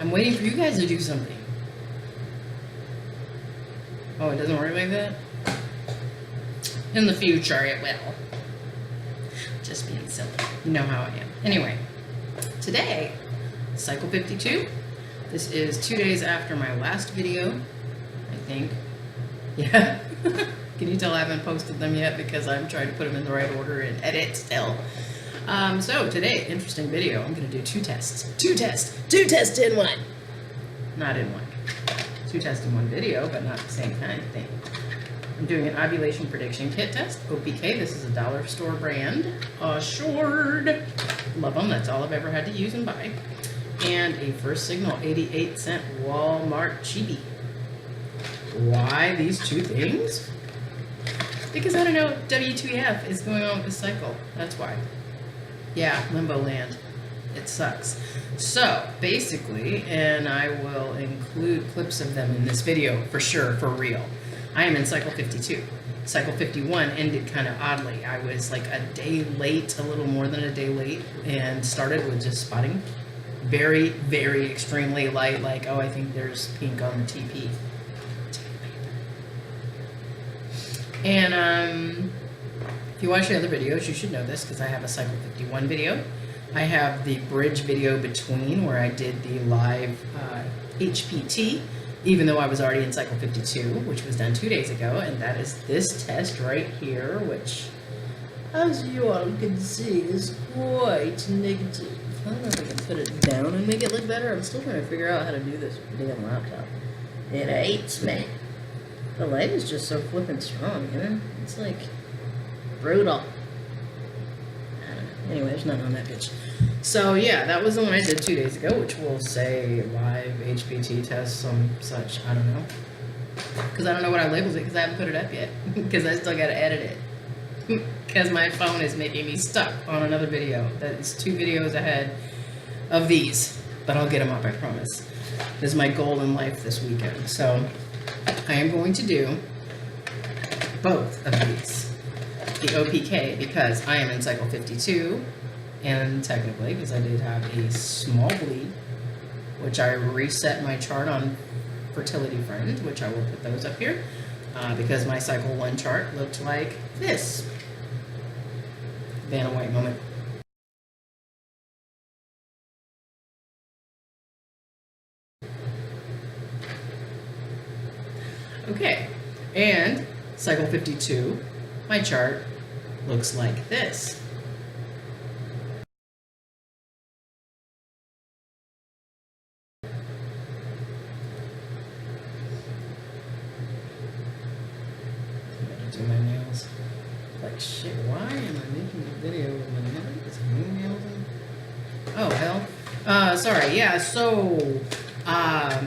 I'm waiting for you guys to do something. Oh, it doesn't work like that? In the future, it will. Just being silly. You know how I am. Anyway, today, cycle 52. This is 2 days after my last video, I think. Yeah. Can you tell I haven't posted them yet because I'm trying to put them in the right order and edit still. So today, interesting video. I'm going to do two tests in one. Not in one. Two tests in one video, but not the same kind of thing. I'm doing an ovulation prediction kit test, OPK. This is a dollar store brand. Assured. Love them. That's all I've ever had to use and buy. And a First Signal 88-cent Walmart cheapie. Why these two things? Because I don't know what WTF is going on with this cycle. That's why. Yeah, limbo land. It sucks. So, basically, and I will include clips of them in this video for sure, for real. I am in cycle 52. Cycle 51 ended kind of oddly. I was like a day late, a little more than a day late, and started with just spotting. Very, very extremely light, like, oh, I think there's pink on the TP. And if you watch the other videos, you should know this because I have a cycle 51 video. I have the bridge video between where I did the live HPT, even though I was already in cycle 52, which was done 2 days ago, and that is this test right here, which, as you all can see, is quite negative. I don't know if I can put it down and make it look better. I'm still trying to figure out how to do this with the damn laptop. It hates me. The light is just so flippin' strong, you know? It's like brutal. I don't know. Anyway, there's nothing on that bitch. So yeah, that was the one I did 2 days ago, which will say live HPT test, some such, I don't know. Because I don't know what I labeled it because I haven't put it up yet. Because I still gotta edit it. Because my phone is making me stuck on another video. That is 2 videos ahead of these. But I'll get them up, I promise. This is my goal in life this weekend. So I am going to do both of these. The OPK, because I am in cycle 52, and technically, because I did have a small bleed, which I reset my chart on Fertility Friend, which I will put those up here, because my cycle 1 chart looked like this. Vanna White moment. Okay, and cycle 52, my chart looks like this. Do my nails. Like shit, why am I making a video with my nails in? Oh hell. Sorry, yeah, so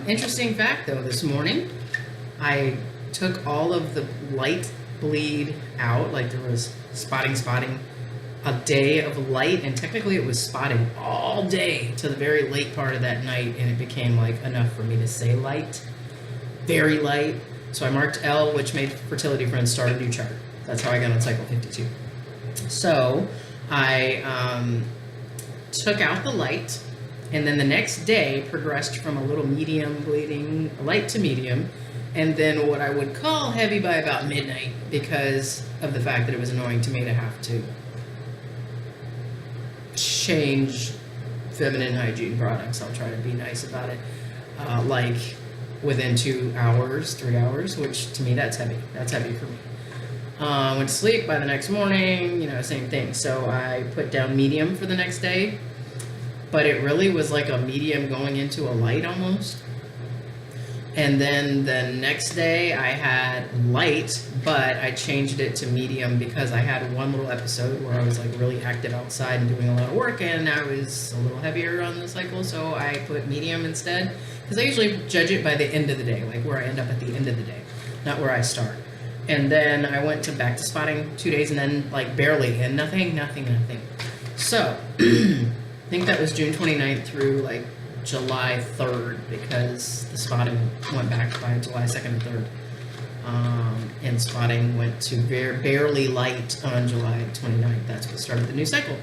interesting fact though, this morning I took all of the light bleed out, like there was spotting, a day of light, and technically it was spotting all day to the very late part of that night, and it became like enough for me to say light, very light. So I marked L, which made Fertility Friends start a new chart. That's how I got on cycle 52. So I took out the light, and then the next day progressed from a little medium bleeding, light to medium, and then what I would call heavy by about midnight because of the fact that it was annoying to me to have to change feminine hygiene products. I'll try to be nice about it. Like within 2 hours, 3 hours, which to me that's heavy. That's heavy for me. Went to sleep. By the next morning, you know, same thing. So I put down medium for the next day, but it really was like a medium going into a light almost. And then the next day I had light, but I changed it to medium because I had one little episode where I was like really active outside and doing a lot of work, and I was a little heavier on the cycle, so I put medium instead. Because I usually judge it by the end of the day, like where I end up at the end of the day, not where I start. And then I went back to spotting 2 days, and then like barely, and nothing. So I think that was June 29th through like July 3rd, because the spotting went back by July 2nd and 3rd. And spotting went to barely light on July 29th. That's what started the new cycle.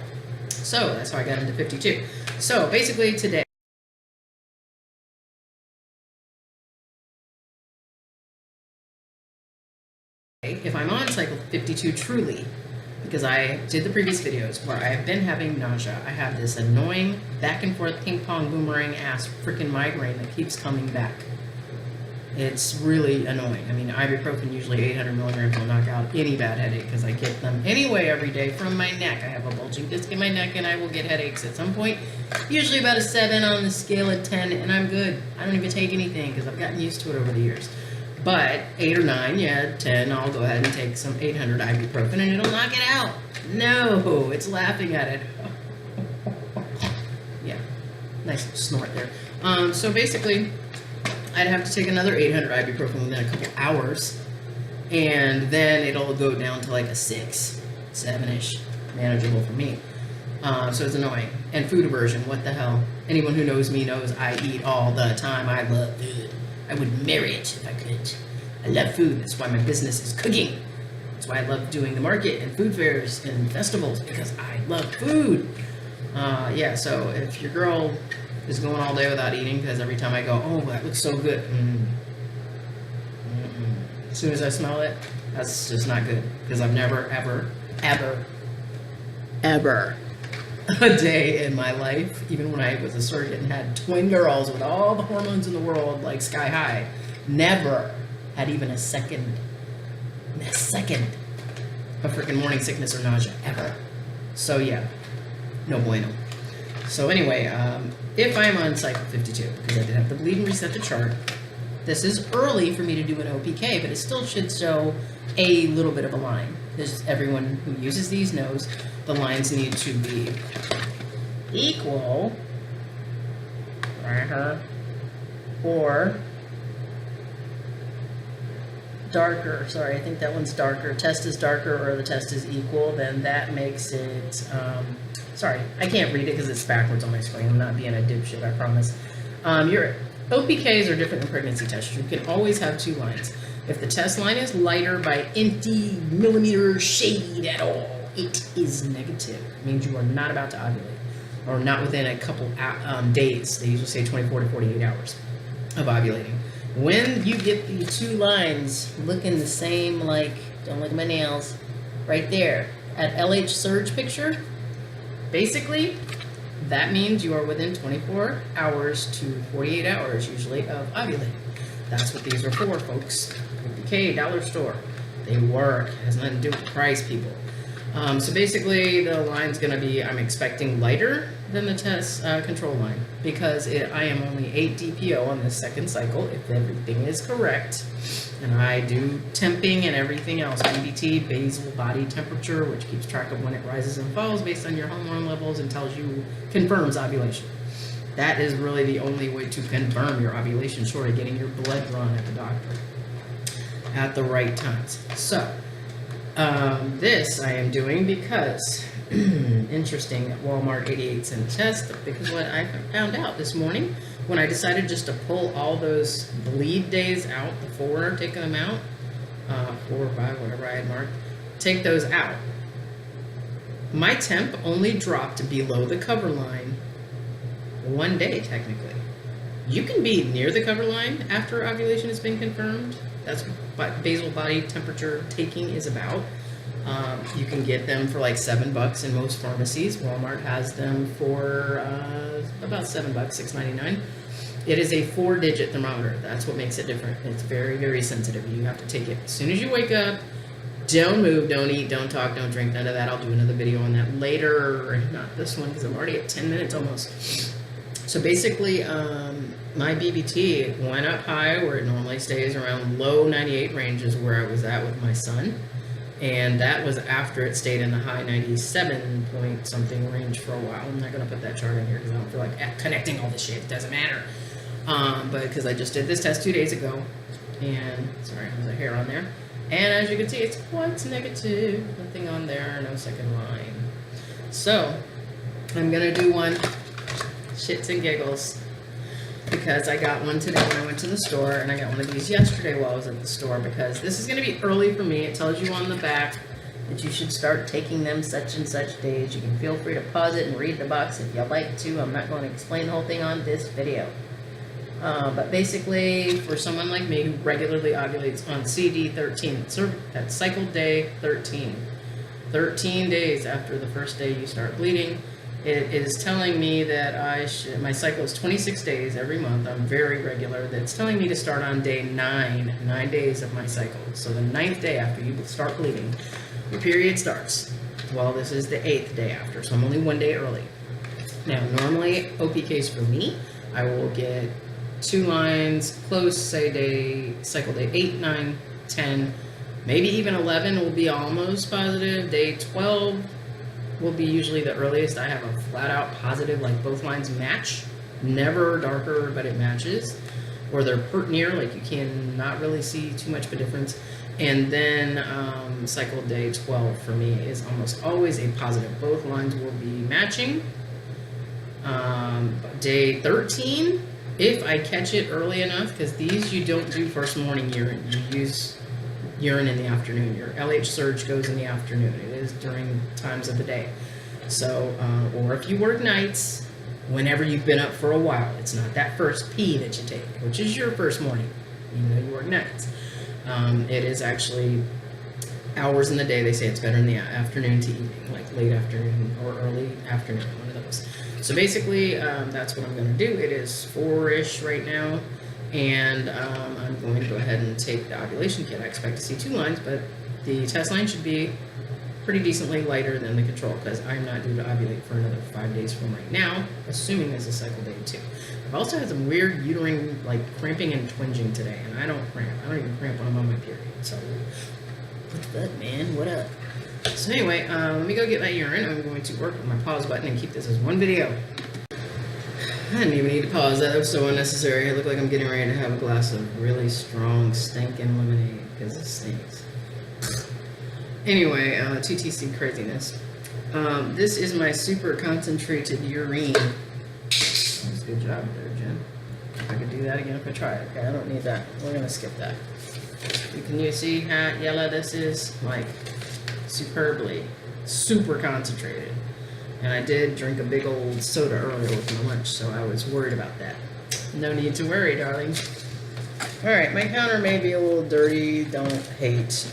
So that's how I got into 52. So basically today, 52 truly, because I did the previous videos where I have been having nausea. I have this annoying back and forth ping pong boomerang ass freaking migraine that keeps coming back. It's really annoying. I mean, ibuprofen, usually 800 milligrams, will knock out any bad headache because I get them anyway every day from my neck. I have a bulging disc in my neck and I will get headaches at some point. Usually about a 7 on the scale of 10, and I'm good. I don't even take anything because I've gotten used to it over the years. But 8 or 9, yeah, 10, I'll go ahead and take some 800 ibuprofen and it'll knock it out. No, it's laughing at it. Yeah, nice snort there. So basically, I'd have to take another 800 ibuprofen within a couple hours, and then it'll go down to like a 6, 7-ish, manageable for me. So it's annoying. And food aversion, what the hell? Anyone who knows me knows I eat all the time. I love food. I would marry it if I could. I love food. That's why my business is cooking. That's why I love doing the market and food fairs and festivals, because I love food. Yeah, so if your girl is going all day without eating because every time I go, oh, that looks so good. As soon as I smell it, that's just not good, because I've never, ever a day in my life, even when I was a surrogate and had twin girls with all the hormones in the world, like sky high, never had even a second of freaking morning sickness or nausea, ever. So yeah, no bueno. So anyway, if I'm on cycle 52, because I did have to bleed and reset the chart, this is early for me to do an OPK, but it still should show a little bit of a line. Because everyone who uses these knows the lines need to be equal, or darker. Sorry, I think that one's darker. Test is darker or the test is equal, then that makes it, sorry, I can't read it because it's backwards on my screen. I'm not being a dipshit, I promise. Your OPKs are different than pregnancy tests. You can always have 2 lines. If the test line is lighter by empty millimeter shade at all, it is negative. It means you are not about to ovulate, or not within a couple days. They usually say 24 to 48 hours of ovulating. When you get the 2 lines looking the same, like, don't look at my nails, right there, at LH surge picture, basically, that means you are within 24 hours to 48 hours, usually, of ovulating. That's what these are for, folks. OPK, dollar store. They work. It has nothing to do with price, people. So basically, the line's going to be, I'm expecting lighter than the test control line, because I am only 8 DPO on this second cycle, if everything is correct. And I do temping and everything else, BBT, basal body temperature, which keeps track of when it rises and falls based on your hormone levels and confirms ovulation. That is really the only way to confirm your ovulation, short of getting your blood drawn at the doctor at the right times. So, this I am doing because, interesting, at Walmart 88-cent test, because what I found out this morning, when I decided just to pull all those bleed days out, the 4, taking them out, 4 or 5, whatever I had marked, take those out. My temp only dropped below the cover line 1 day, technically. You can be near the cover line after ovulation has been confirmed. That's what basal body temperature taking is about. You can get them for like $7 in most pharmacies. Walmart has them for about $7, $6.99. It is a 4-digit thermometer. That's what makes it different. It's very, very sensitive. You have to take it as soon as you wake up. Don't move, don't eat, don't talk, don't drink, none of that. I'll do another video on that later. Not this one, because I'm already at 10 minutes almost. So basically, my BBT went up high where it normally stays around low 98 range is where I was at with my son. And that was after it stayed in the high 97 point something range for a while. I'm not going to put that chart in here because I don't feel like connecting all this shit. It doesn't matter. But because I just did this test 2 days ago. And, sorry, there's a hair on there. And as you can see, it's quite negative. Nothing on there, no second line. So, I'm going to do one, shits and giggles, because I got one today when I went to the store, and I got one of these yesterday while I was at the store, because this is going to be early for me. It tells you on the back that you should start taking them such and such days. You can feel free to pause it and read the box if you'd like to. I'm not going to explain the whole thing on this video. But basically, for someone like me who regularly ovulates on CD13, that's cycle day 13. 13 days after the first day you start bleeding, it is telling me that my cycle is 26 days every month. I'm very regular. That's telling me to start on day 9, 9 days of my cycle. So the 9th day after you start bleeding, your period starts. Well, this is the 8th day after, so I'm only 1 day early. Now, normally, OPKS for me, I will get 2 lines close, say cycle day 8, 9, 10, maybe even 11 will be almost positive. Day 12 will be usually the earliest. I have a flat out positive, like both lines match. Never darker, but it matches. Or they're pert near, like you can not really see too much of a difference. And then cycle day 12 for me is almost always a positive. Both lines will be matching. Day 13, if I catch it early enough, because these you don't do first morning urine, you use urine in the afternoon. Your LH surge goes in the afternoon. It is during times of the day. So, or if you work nights, whenever you've been up for a while, it's not that first pee that you take, which is your first morning, even though you work nights. It is actually hours in the day. They say it's better in the afternoon to evening, like late afternoon or early afternoon, one of those. So basically, that's what I'm going to do. It is 4-ish right now, and I'm going to go ahead and take the ovulation kit. I expect to see 2 lines, but the test line should be pretty decently lighter than the control, because I'm not due to ovulate for another 5 days from right now, assuming this is cycle day 2. I've also had some weird uterine, like, cramping and twinging today, and I don't cramp. I don't even cramp when I'm on my period, so what's up, man? What up? So anyway, let me go get my urine. I'm going to work with my pause button and keep this as one video. I didn't even need to pause. That was so unnecessary. I look like I'm getting ready to have a glass of really strong stinking lemonade, because it stinks. Anyway, TTC craziness. This is my super concentrated urine. That's a good job there, Jen. I could do that again if I try it. Okay, I don't need that. We're going to skip that. Can you see how yellow this is? Like, superbly, super concentrated. And I did drink a big old soda earlier with my lunch, so I was worried about that. No need to worry, darling. Alright, my counter may be a little dirty, don't hate.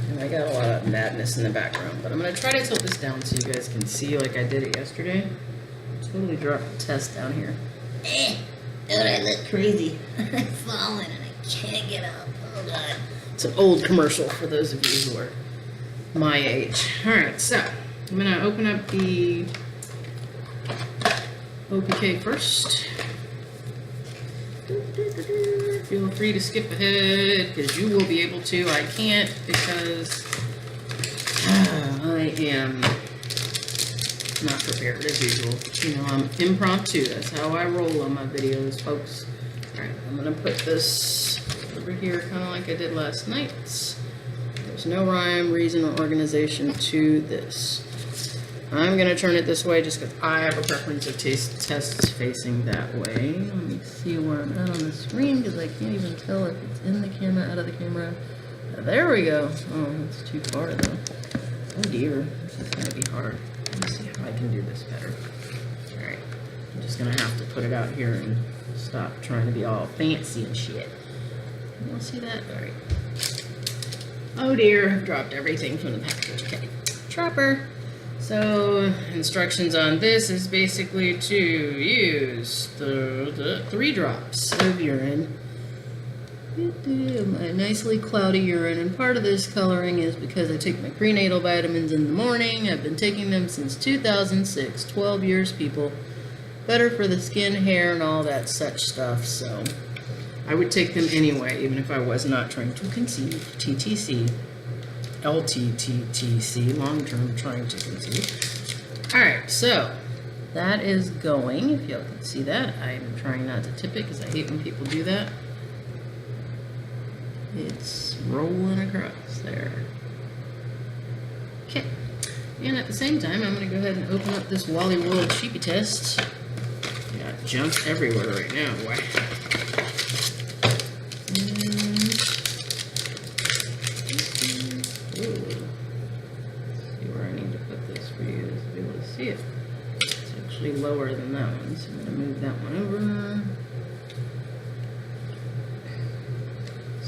And I got a lot of madness in the background, but I'm going to try to tilt this down so you guys can see like I did it yesterday. Totally dropped the test down here. Dude, I look crazy. I'm falling and I can't get up. Oh god. It's an old commercial for those of you who are my age. Alright, so I'm going to open up the OPK first. Feel free to skip ahead, because you will be able to. I can't, because I am not prepared as usual. You know, I'm impromptu. That's how I roll on my videos, folks. Alright, I'm going to put this over here kind of like I did last night. There's no rhyme, reason, or organization to this. I'm going to turn it this way just because I have a preference of tests facing that way. Let me see where I'm at on the screen, because I can't even tell if it's in the camera, out of the camera. There we go. Oh, that's too far though. Oh dear, this is going to be hard. Let me see how I can do this better. Alright, I'm just going to have to put it out here and stop trying to be all fancy and shit. You want to see that? Alright. Oh dear, I've dropped everything from the package. Okay, Trapper. So, instructions on this is basically to use the 3 drops of urine. My nicely cloudy urine, and part of this coloring is because I take my prenatal vitamins in the morning. I've been taking them since 2006, 12 years, people. Better for the skin, hair, and all that such stuff, so I would take them anyway, even if I was not trying to conceive. TTC. Ltttc, long-term trying to conceive. Alright, so that is going. If y'all can see that, I'm trying not to tip it because I hate when people do that. It's rolling across there. Okay, and at the same time, I'm going to go ahead and open up this Wally World Sheepy test. Got junk everywhere right now, boy. It's actually lower than that one, so I'm going to move that one over.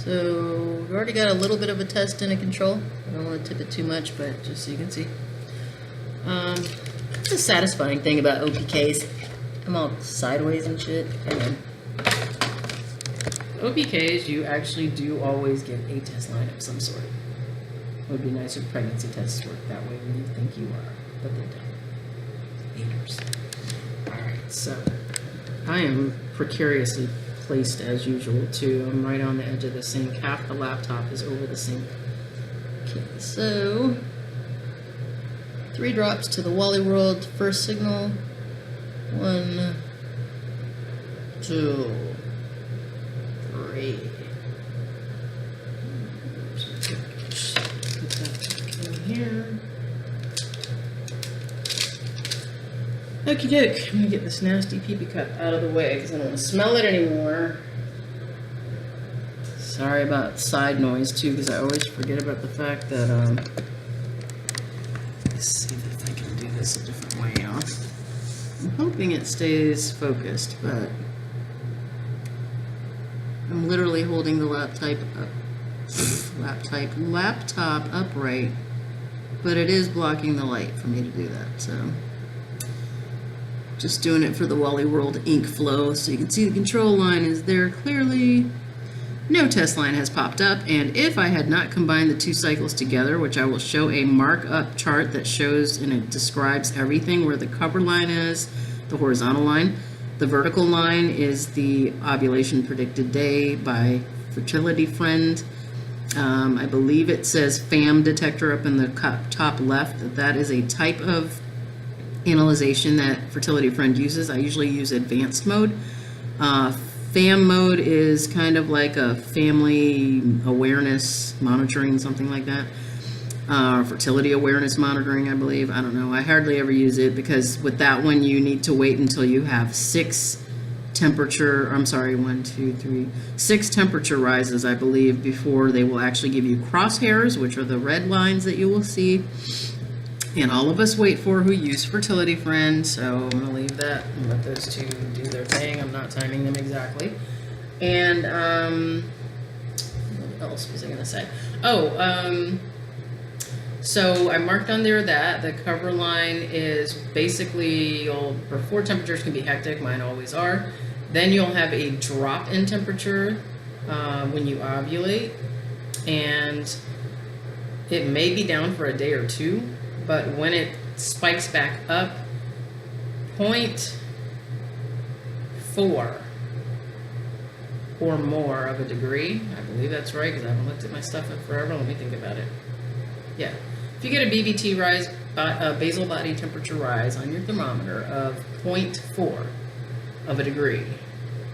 So we've already got a little bit of a test and a control. I don't want to tip it too much, but just so you can see. It's a satisfying thing about OPKs. I'm all sideways and shit. Hang on. OPKs, you actually do always give a test line of some sort. It would be nice if pregnancy tests work that way when you think you are, but they don't. Haters. Alright, so I am precariously placed as usual too. I'm right on the edge of the sink. Half the laptop is over the sink. Okay, so 3 drops to the Wally World. First signal. 1, 2, 3. Put that in here. Okie doke. I'm gonna get this nasty pee-pee cup out of the way because I don't want to smell it anymore. Sorry about side noise too, because I always forget about the fact that let's see if I can do this a different way, y'all. I'm hoping it stays focused, but I'm literally holding the laptop upright, but it is blocking the light for me to do that, so just doing it for the Wally World ink flow. So you can see the control line is there clearly. No test line has popped up, and if I had not combined the 2 cycles together, which I will show a markup chart that shows and it describes everything, where the cover line is, the horizontal line. The vertical line is the ovulation predicted day by Fertility Friend. I believe it says FAM detector up in the top left. That is a type of analyzation that Fertility Friend uses. I usually use advanced mode. FAM mode is kind of like a family awareness monitoring, something like that. Fertility awareness monitoring, I believe. I don't know. I hardly ever use it because with that one you need to wait until you have 6 temperature rises, I believe, before they will actually give you crosshairs, which are the red lines that you will see. And all of us wait for who use Fertility Friend, so I'm going to leave that and let those 2 do their thing. I'm not timing them exactly. And, what else was I going to say? So I marked on there that the cover line is basically, before temperatures can be hectic, mine always are, then you'll have a drop in temperature when you ovulate, and it may be down for a day or 2. But when it spikes back up, 0.4 or more of a degree, I believe that's right because I haven't looked at my stuff in forever. Let me think about it. Yeah, if you get a BBT rise, basal body temperature rise on your thermometer of 0.4 of a degree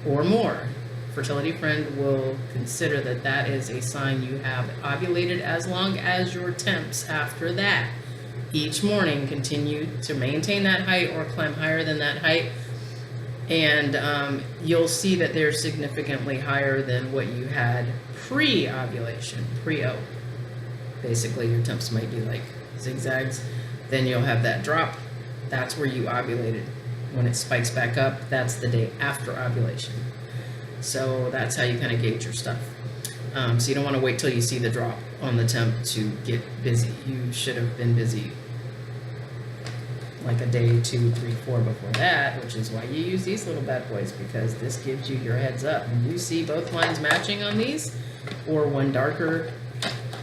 or more, Fertility Friend will consider that that is a sign you have ovulated, as long as your temps after that each morning continue to maintain that height or climb higher than that height, and you'll see that they're significantly higher than what you had pre-ovulation, pre-O. Basically, your temps might be like zigzags. Then you'll have that drop. That's where you ovulated. When it spikes back up, that's the day after ovulation. So that's how you kind of gauge your stuff. So you don't want to wait till you see the drop on the temp to get busy. You should have been busy like a day, 2, 3, 4 before that, which is why you use these little bad boys, because this gives you your heads up. When you see both lines matching on these, or one darker,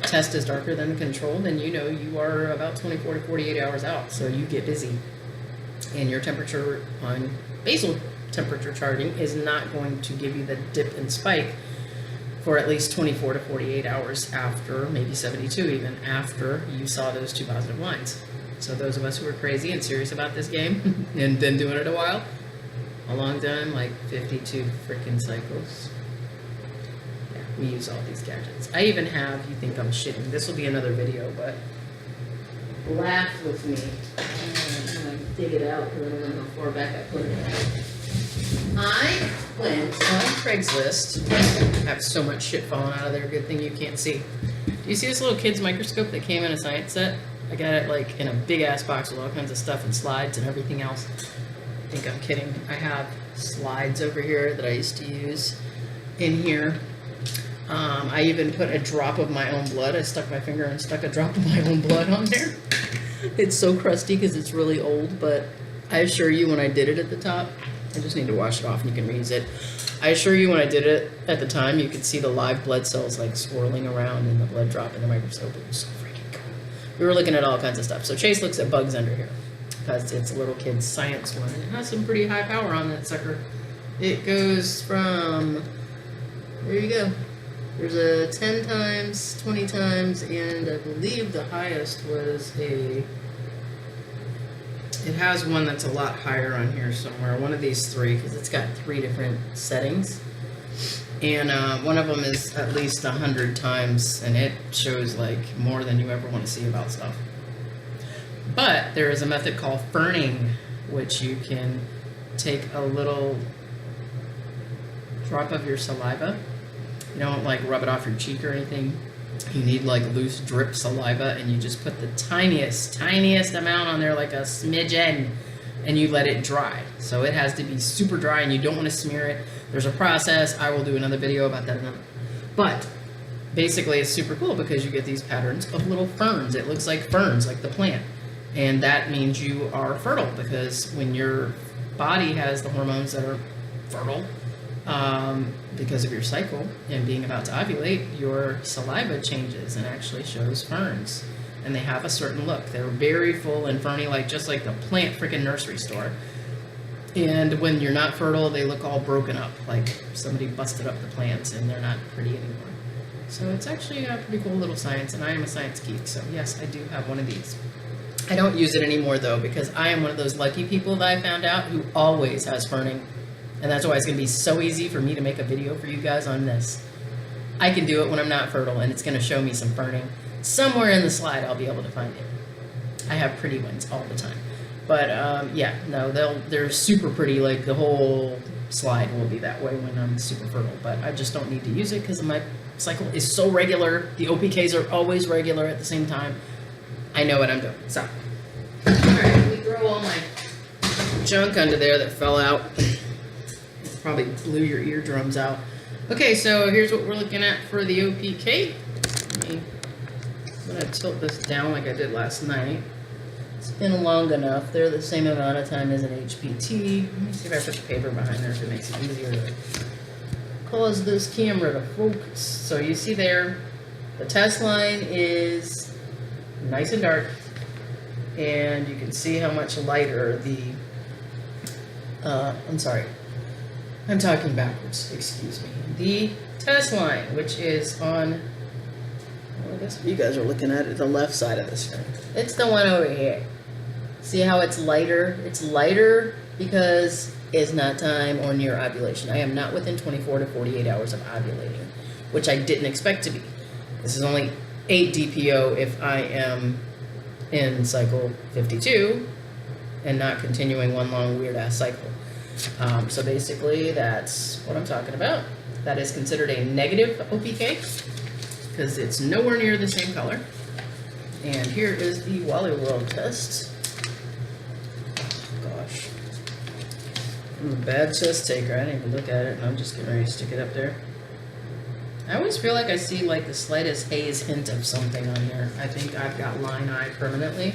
test is darker than the control, then you know you are about 24 to 48 hours out. So you get busy. And your temperature on basal temperature charting is not going to give you the dip and spike for at least 24 to 48 hours after, maybe 72 even, after you saw those 2 positive lines. So those of us who are crazy and serious about this game and been doing it a while, a long time, like 52 freaking cycles. Yeah, we use all these gadgets. I even have, you think I'm shitting, this will be another video, but laugh with me. I'm going to dig it out because I don't know how far back I put it. I went on Craigslist. I have so much shit falling out of there. Good thing you can't see. Do you see this little kid's microscope that came in a science set? I got it like in a big ass box with all kinds of stuff and slides and everything else. I think I'm kidding. I have slides over here that I used to use in here. I even put a drop of my own blood. I stuck my finger and stuck a drop of my own blood on there. It's so crusty because it's really old, but I assure you when I did it at the top, I just need to wash it off and you can reuse it. I assure you when I did it at the time, you could see the live blood cells like swirling around and the blood drop in the microscope. It was so freaking cool. We were looking at all kinds of stuff. So Chase looks at bugs under here because it's a little kid's science one. And it has some pretty high power on that sucker. It goes from, there you go. There's a 10 times, 20 times, and I believe the highest was it has one that's a lot higher on here somewhere. One of these three, because it's got 3 different settings. And one of them is at least 100 times, and it shows like more than you ever want to see about stuff. But there is a method called ferning, which you can take a little drop of your saliva. You don't like rub it off your cheek or anything. You need like loose drip saliva, and you just put the tiniest amount on there, like a smidgen, and you let it dry. So it has to be super dry, and you don't want to smear it. There's a process. I will do another video about that But basically it's super cool because you get these patterns of little ferns. It looks like ferns, like the plant. And that means you are fertile, because when your body has the hormones that are fertile, because of your cycle and being about to ovulate, your saliva changes and actually shows ferns. And they have a certain look. They're very full and ferny, like just like the plant freaking nursery store. And when you're not fertile, they look all broken up, like somebody busted up the plants and they're not pretty anymore. So it's actually a pretty cool little science, and I am a science geek, so yes, I do have one of these. I don't use it anymore though, because I am one of those lucky people that I found out who always has ferning. And that's why it's going to be so easy for me to make a video for you guys on this. I can do it when I'm not fertile, and it's going to show me some ferning. Somewhere in the slide, I'll be able to find it. I have pretty ones all the time. But yeah, no, they're super pretty. Like the whole slide will be that way when I'm super fertile. But I just don't need to use it because my cycle is so regular. The OPKs are always regular at the same time. I know what I'm doing. So, all right, we throw all my junk under there that fell out. Probably blew your eardrums out. Okay, so here's what we're looking at for the OPK. I'm gonna tilt this down like I did last night. It's been long enough. They're the same amount of time as an HPT. Let me see if I put the paper behind there if it makes it easier to cause this camera to focus. So you see there, the test line is nice and dark, and you can see how much lighter the, I'm sorry, I'm talking backwards, excuse me. The test line, which is on, well, I guess you guys are looking at it, the left side of the screen. It's the one over here. See how it's lighter? It's lighter because it's not time or near ovulation. I am not within 24 to 48 hours of ovulating, which I didn't expect to be. This is only 8 DPO if I am in cycle 52 and not continuing one long weird ass cycle. So basically that's what I'm talking about. That is considered a negative OPK because it's nowhere near the same color. And here is the Wally World test. Oh, gosh. I'm a bad test taker. I didn't even look at it, and I'm just getting ready to stick it up there. I always feel like I see like the slightest haze hint of something on here. I think I've got line eye permanently.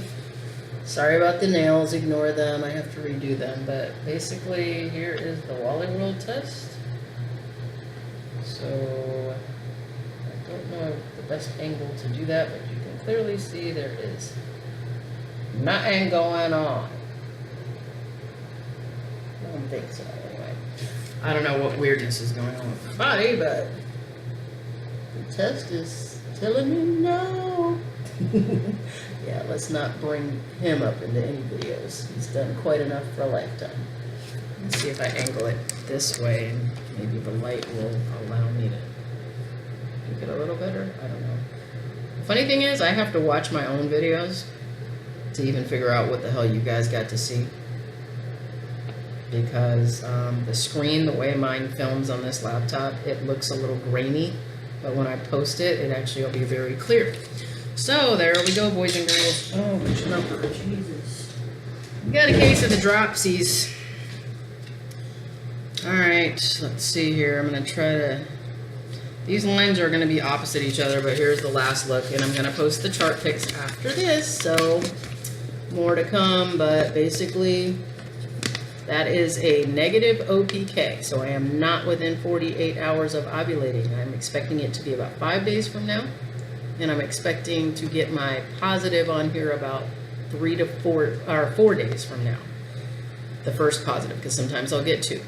Sorry about the nails, ignore them, I have to redo them, but basically here is the Wally World test. So, I don't know the best angle to do that, but you can clearly see there is nothing going on. I don't think so, anyway. I don't know what weirdness is going on with my body, but the test is telling me no. Yeah, let's not bring him up into any videos. He's done quite enough for a lifetime. Let's see if I angle it this way, and maybe the light will allow me to make it a little better. I don't know. The funny thing is, I have to watch my own videos to even figure out what the hell you guys got to see. Because the screen, the way mine films on this laptop, it looks a little grainy. But when I post it, it actually will be very clear. So there we go, boys and girls. Oh, which number? Jesus. We got a case of the dropsies. Alright, let's see here. I'm going to try to These lines are going to be opposite each other, but here's the last look, and I'm going to post the chart pics after this, so more to come, but basically that is a negative OPK, so I am not within 48 hours of ovulating. I'm expecting it to be about 5 days from now, and I'm expecting to get my positive on here about 3 to 4 or 4 days from now. The first positive, because sometimes I'll get 2.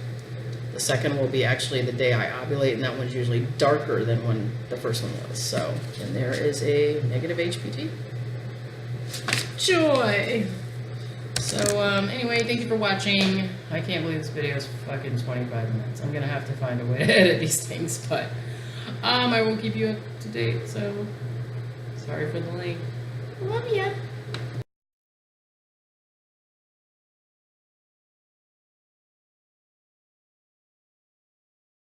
The second will be actually the day I ovulate, and that one's usually darker than when the first one was. So, and there is a negative HPT. Joy! So, anyway, thank you for watching. I can't believe this video is fucking 25 minutes. I'm gonna have to find a way to edit these things, but I won't keep you up to date, so sorry for the length. Love ya!